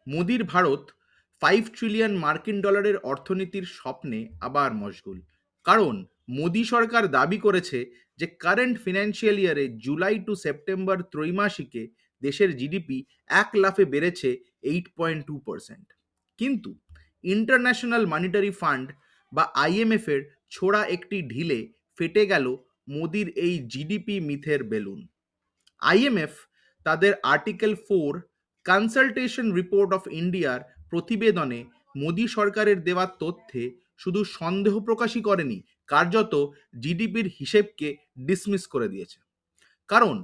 মোদির ভারত 5 ট্রিলিয়ন মার্কিন ডলারের অর্থনীতির স্বপ্নে আবার মশগুল। কারণ মোদি সরকার দাবি করেছে যে কারেন্ট ফিনান্সিয়াল ইয়ারে জুলাই টু সেপ্টেম্বর ত্রৈমাসিকে দেশের জিডিপি এক লাফে বেড়েছে 8.2%। কিন্তু ইন্টারন্যাশনাল মনিটারি ফান্ড বা আইএমএফ এর ছোড়া একটি ঢিলে ফেটে গেল মোদির এই জিডিপি মিথের বেলুন। আইএমএফ তাদের আর্টিকেল 4 কনসালটেশন রিপোর্ট অফ ইন্ডিয়ার প্রতিবেদনে মোদি সরকারের দেওয়া তথ্যে শুধু সন্দেহ প্রকাশই করেনি, কার্যত জিডিপির হিসেবকে ডিসমিস করে দিয়েছে। কারণ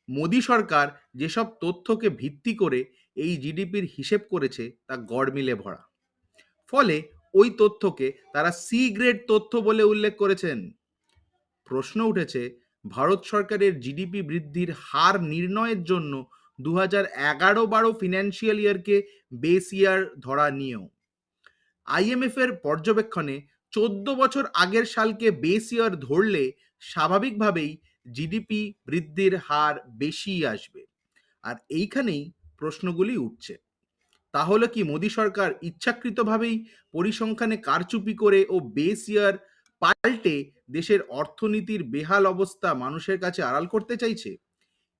মোদি সরকার যেসব তথ্যকে ভিত্তি করে এই জিডিপির হিসেব করেছে তা গড়মিলে ভরা। ফলে ওই তথ্যকে তারা সি গ্রেড তথ্য বলে উল্লেখ করেছেন। প্রশ্ন উঠেছে, ভারত সরকারের জিডিপি বৃদ্ধির হার নির্ণয়ের জন্য 2011-12 ফিনান্সিয়াল ইয়ারকে বেস ইয়ার ধরা নিয়েও। আইএমএফ এর পর্যবেক্ষণে 14 বছর আগের সালকে বেস ইয়ার ধরলে স্বাভাবিকভাবেই জিডিপি বৃদ্ধির হার বেশি আসবে। আর এইখানেই প্রশ্নগুলি উঠছে, তাহলে কি মোদী সরকার ইচ্ছাকৃতভাবেই পরিসংখ্যানে কারচুপি করে ও বেস ইয়ার পাল্টে দেশের অর্থনীতির বেহাল অবস্থা মানুষের কাছে আড়াল করতে চাইছে?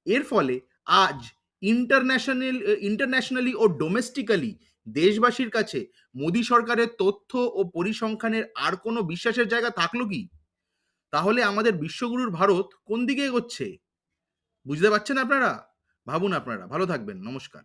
এর ফলে আজ ইন্টারন্যাশনালি ও ডোমেস্টিক্যালি দেশবাসীর কাছে মোদী সরকারের তথ্য ও পরিসংখ্যানের আর কোনো বিশ্বাসের জায়গা থাকলো কি? তাহলে আমাদের বিশ্বগুরুর ভারত কোন দিকে এগোচ্ছে? বুঝতে পারছেন আপনারা? ভাবুন আপনারা। ভালো থাকবেন। নমস্কার।